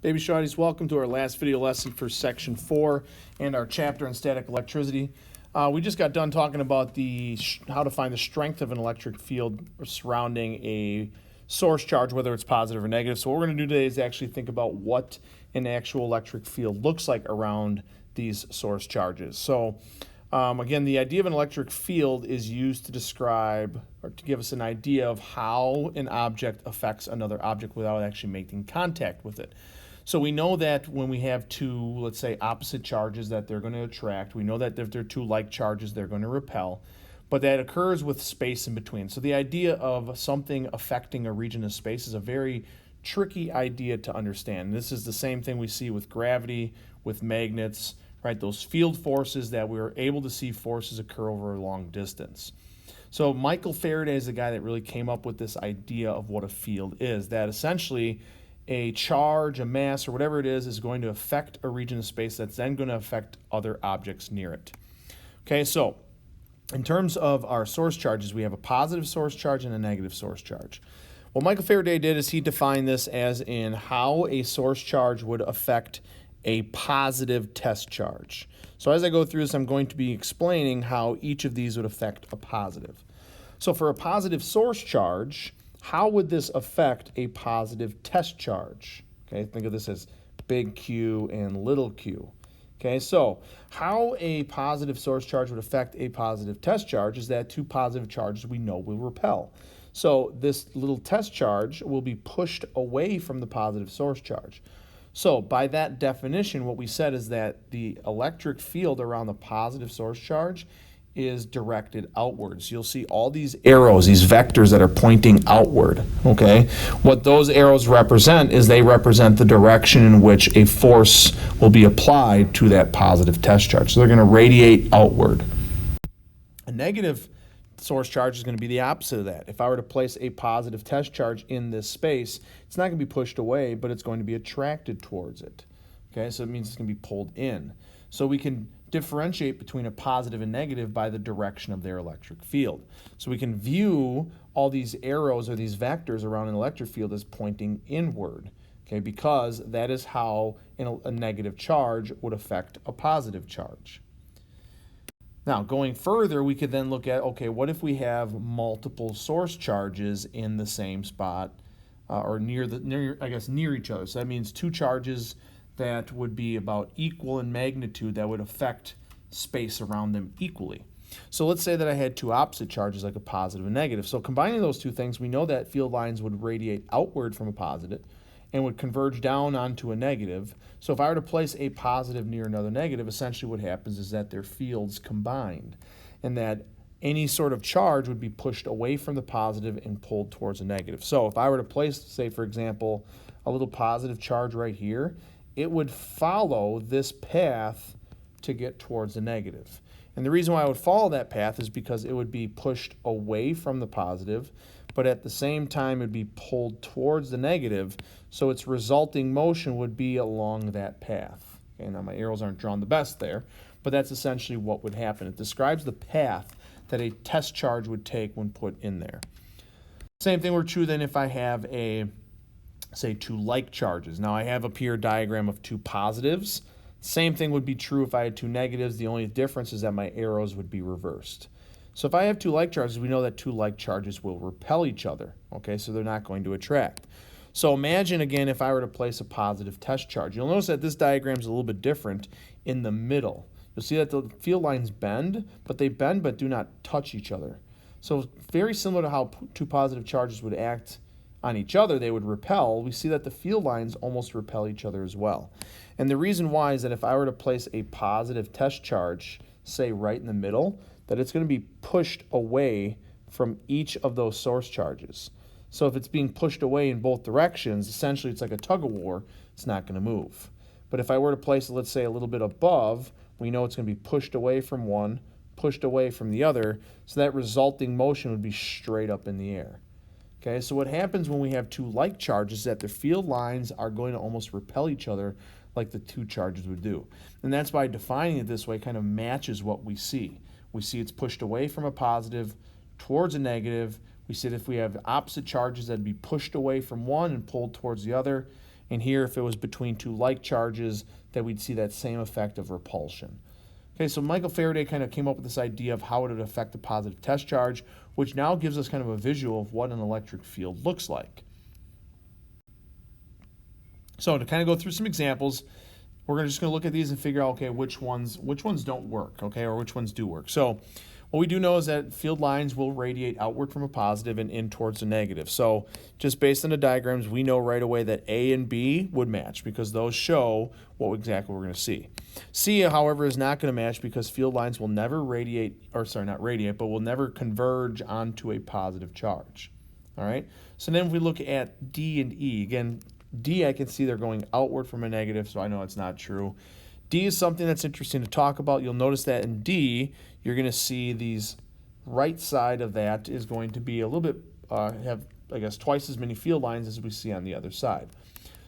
Baby Shawties, welcome to our last video lesson for Section 4 and our chapter on static electricity. We just got done talking about how to find the strength of an electric field surrounding a source charge, whether it's positive or negative. So what we're going to do today is actually think about what an actual electric field looks like around these source charges. So again, the idea of an electric field is used to describe or to give us an idea of how an object affects another object without actually making contact with it. So we know that when we have two, let's say, opposite charges that they're going to attract, we know that if they're two like charges, they're going to repel, but that occurs with space in between. So the idea of something affecting a region of space is a very tricky idea to understand. This is the same thing we see with gravity, with magnets, right? Those field forces that we're able to see forces occur over a long distance. So Michael Faraday is the guy that really came up with this idea of what a field is, that essentially a charge, a mass, or whatever it is going to affect a region of space that's then going to affect other objects near it. Okay, so in terms of our source charges, we have a positive source charge and a negative source charge. What Michael Faraday did is he defined this as in how a source charge would affect a positive test charge. So as I go through this, I'm going to be explaining how each of these would affect a positive. So for a positive source charge, how would this affect a positive test charge? Okay, think of this as big Q and little q. Okay, so how a positive source charge would affect a positive test charge is that two positive charges we know will repel. So this little test charge will be pushed away from the positive source charge. So by that definition, what we said is that the electric field around the positive source charge is directed outwards. You'll see all these arrows, these vectors that are pointing outward, okay? What those arrows represent is they represent the direction in which a force will be applied to that positive test charge. So they're going to radiate outward. A negative source charge is going to be the opposite of that. If I were to place a positive test charge in this space, it's not going to be pushed away, but it's going to be attracted towards it. Okay, so it means it's going to be pulled in. So we can differentiate between a positive and negative by the direction of their electric field. So we can view all these arrows or these vectors around an electric field as pointing inward, okay, because that is how a negative charge would affect a positive charge. Now, going further, we could then look at, okay, what if we have multiple source charges in the same spot or near each other? So that means two charges that would be about equal in magnitude that would affect space around them equally. So let's say that I had two opposite charges like a positive and negative. So combining those two things, we know that field lines would radiate outward from a positive and would converge down onto a negative. So if I were to place a positive near another negative, essentially what happens is that their fields combined and that any sort of charge would be pushed away from the positive and pulled towards a negative. So if I were to place, say for example, a little positive charge right here, it would follow this path to get towards the negative. And the reason why I would follow that path is because it would be pushed away from the positive, but at the same time it would be pulled towards the negative, so its resulting motion would be along that path. Okay, now my arrows aren't drawn the best there, but that's essentially what would happen. It describes the path that a test charge would take when put in there. Same thing would be true then if I have say two like charges. Now I have up here a diagram of two positives. Same thing would be true if I had two negatives. The only difference is that my arrows would be reversed. So if I have two like charges, we know that two like charges will repel each other. Okay, so they're not going to attract. So imagine again if I were to place a positive test charge. You'll notice that this diagram is a little bit different in the middle. You'll see that the field lines bend but do not touch each other. So very similar to how two positive charges would act on each other, they would repel. We see that the field lines almost repel each other as well. And the reason why is that if I were to place a positive test charge, say right in the middle, that it's going to be pushed away from each of those source charges. So if it's being pushed away in both directions, essentially it's like a tug of war, it's not going to move. But if I were to place it, let's say a little bit above, we know it's going to be pushed away from one, pushed away from the other, so that resulting motion would be straight up in the air. Okay, so what happens when we have two like charges is that their field lines are going to almost repel each other like the two charges would do. And that's by defining it this way kind of matches what we see. We see it's pushed away from a positive towards a negative. We see that if we have opposite charges, that'd be pushed away from one and pulled towards the other. And here, if it was between two like charges, that we'd see that same effect of repulsion. Okay, so Michael Faraday kind of came up with this idea of how it would affect a positive test charge, which now gives us kind of a visual of what an electric field looks like. So to kind of go through some examples, we're just going to look at these and figure out, okay, which ones don't work, okay, or which ones do work. So what we do know is that field lines will radiate outward from a positive and in towards a negative. So just based on the diagrams, we know right away that A and B would match because those show what exactly we're going to see. C, however, is not going to match because field lines will never will never converge onto a positive charge. All right. So then if we look at D and E, again, D, I can see they're going outward from a negative, so I know it's not true. D is something that's interesting to talk about. You'll notice that in D, you're going to see these right side of that is going to be a little bit, have, I guess, twice as many field lines as we see on the other side.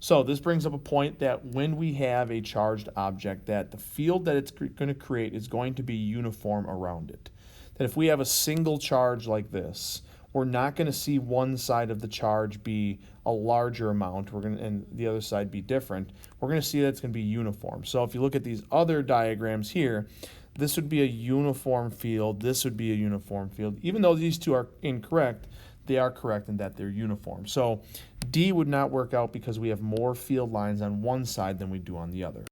So this brings up a point that when we have a charged object, that the field that it's going to create is going to be uniform around it. That if we have a single charge like this, we're not going to see one side of the charge be a larger amount, and the other side be different. We're going to see that it's going to be uniform. So if you look at these other diagrams here, this would be a uniform field, this would be a uniform field. Even though these two are incorrect, they are correct in that they're uniform. So D would not work out because we have more field lines on one side than we do on the other.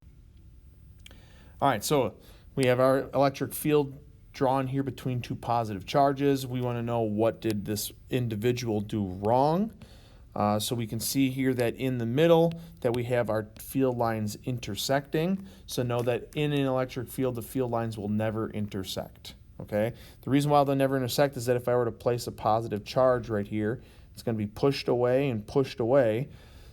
All right, so we have our electric field drawn here between two positive charges. We want to know what did this individual do wrong. So we can see here that in the middle that we have our field lines intersecting. So know that in an electric field, the field lines will never intersect. Okay. The reason why they'll never intersect is that if I were to place a positive charge right here, it's going to be pushed away and pushed away.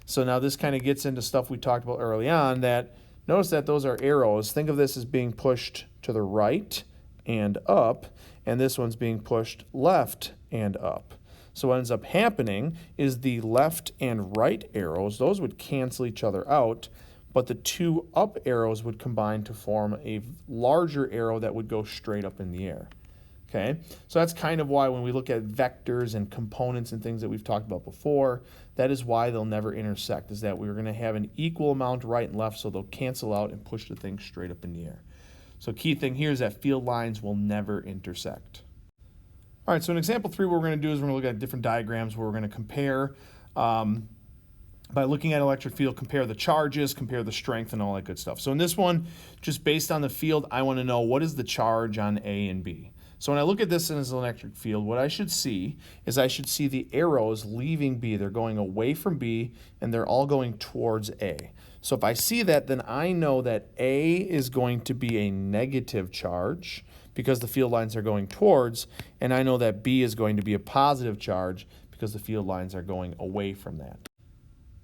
So now this kind of gets into stuff we talked about early on, that notice that those are arrows. Think of this as being pushed to the right and up, and this one's being pushed left and up. So what ends up happening is the left and right arrows, those would cancel each other out, but the two up arrows would combine to form a larger arrow that would go straight up in the air. Okay, so that's kind of why when we look at vectors and components and things that we've talked about before, that is why they'll never intersect, is that we're going to have an equal amount right and left, so they'll cancel out and push the thing straight up in the air. So key thing here is that field lines will never intersect. All right, so in example 3, what we're going to do is we're going to look at different diagrams where we're going to compare, by looking at electric field, compare the charges, compare the strength, and all that good stuff. So in this one, just based on the field, I want to know what is the charge on A and B. So when I look at this as an electric field, what I should see is I should see the arrows leaving B. They're going away from B, and they're all going towards A. So if I see that, then I know that A is going to be a negative charge because the field lines are going towards, and I know that B is going to be a positive charge because the field lines are going away from that.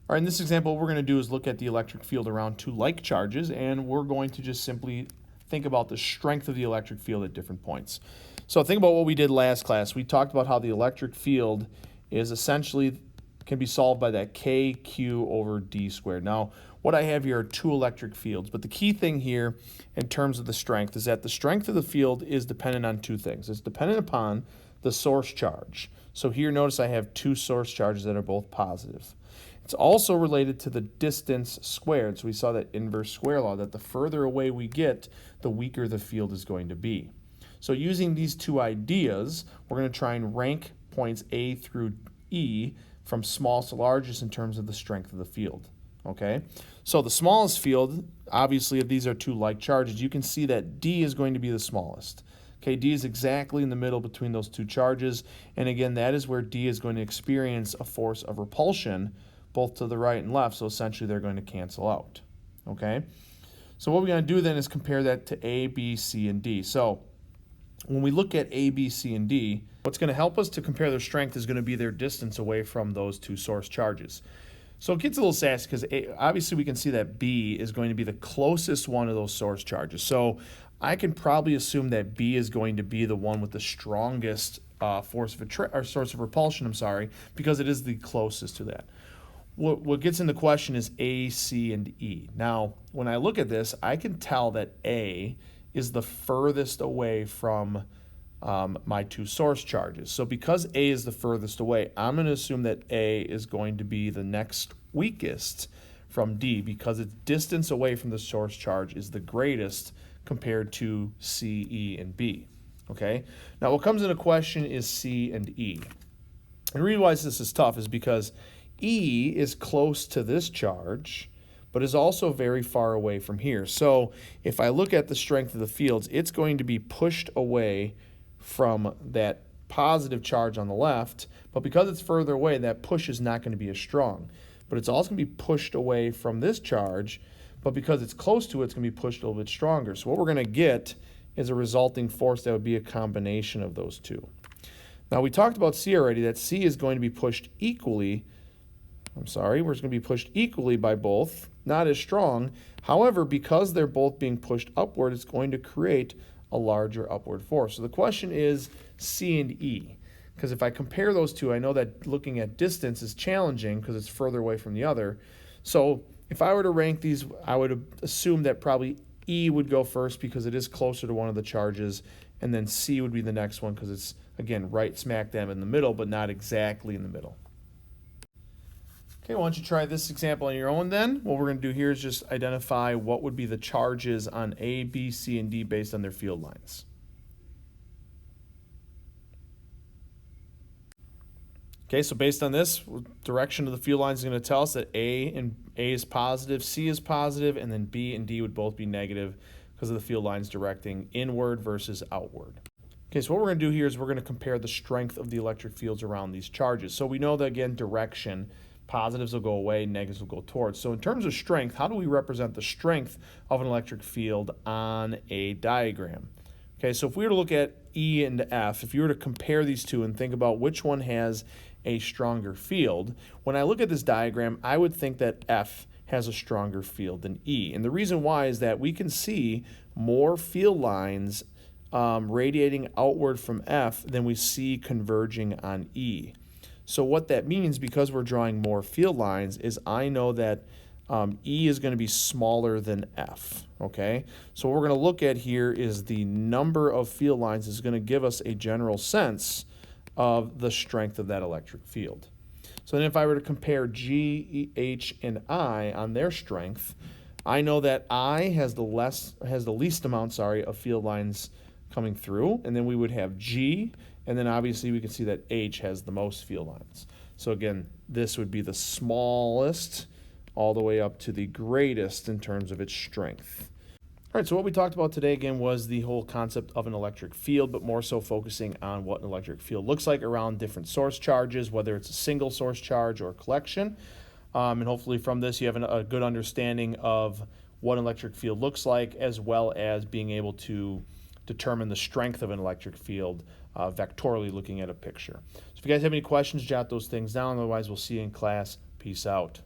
All right, in this example, what we're going to do is look at the electric field around two like charges, and we're going to just simply think about the strength of the electric field at different points. So think about what we did last class. We talked about how the electric field is essentially can be solved by that KQ over D squared. Now, what I have here are two electric fields, but the key thing here in terms of the strength is that the strength of the field is dependent on two things. It's dependent upon the source charge. So here, notice I have two source charges that are both positive. It's also related to the distance squared. So we saw that inverse square law, that the further away we get, the weaker the field is going to be. So using these two ideas, we're going to try and rank points A through E from smallest to largest in terms of the strength of the field. Okay, so the smallest field, obviously if these are two like charges, you can see that D is going to be the smallest. Okay, D is exactly in the middle between those two charges, and again, that is where D is going to experience a force of repulsion both to the right and left, so essentially they're going to cancel out. Okay, so what we're going to do then is compare that to A, B, C, and D. So when we look at A, B, C, and D, what's going to help us to compare their strength is going to be their distance away from those two source charges. So it gets a little sassy because obviously we can see that B is going to be the closest one of those source charges. So I can probably assume that B is going to be the one with the strongest source of repulsion, because it is the closest to that. What gets in the question is A, C, and E. Now, when I look at this, I can tell that A is the furthest away from my two source charges. So because A is the furthest away, I'm going to assume that A is going to be the next weakest from D because its distance away from the source charge is the greatest compared to C, E, and B. Okay? Now what comes into question is C and E. And the reason why this is tough is because E is close to this charge, but is also very far away from here. So if I look at the strength of the fields, it's going to be pushed away from that positive charge on the left, but because it's further away, that push is not going to be as strong. But it's also going to be pushed away from this charge, but because it's close to it, it's going to be pushed a little bit stronger. So what we're going to get is a resulting force that would be a combination of those two. Now we talked about C already, that C is going to be pushed equally, we're going to be pushed equally by both, not as strong. However, because they're both being pushed upward, it's going to create a larger upward force. So the question is C and E, because if I compare those two, I know that looking at distance is challenging because it's further away from the other. So if I were to rank these, I would assume that probably E would go first because it is closer to one of the charges, and then C would be the next one because it's, again, right smack dab in the middle, but not exactly in the middle. Okay, why don't you try this example on your own then? What we're going to do here is just identify what would be the charges on A, B, C, and D based on their field lines. Okay, so based on this, direction of the field lines is going to tell us that A is positive, C is positive, and then B and D would both be negative because of the field lines directing inward versus outward. Okay, so what we're going to do here is we're going to compare the strength of the electric fields around these charges. So we know that, again, direction, positives will go away, negatives will go towards. So in terms of strength, how do we represent the strength of an electric field on a diagram? Okay, so if we were to look at E and F, if you were to compare these two and think about which one has a stronger field, when I look at this diagram, I would think that F has a stronger field than E. And the reason why is that we can see more field lines radiating outward from F than we see converging on E. So what that means, because we're drawing more field lines, is I know that E is going to be smaller than F, okay? So what we're going to look at here is the number of field lines is going to give us a general sense of the strength of that electric field. So then if I were to compare G, H, and I on their strength, I know that I has the least amount, of field lines coming through, and then we would have G, and then obviously we can see that H has the most field lines. So again, this would be the smallest all the way up to the greatest in terms of its strength. All right, so what we talked about today again was the whole concept of an electric field, but more so focusing on what an electric field looks like around different source charges, whether it's a single source charge or a collection. And hopefully from this you have a good understanding of what an electric field looks like, as well as being able to determine the strength of an electric field vectorially looking at a picture. So if you guys have any questions, jot those things down. Otherwise, we'll see you in class. Peace out.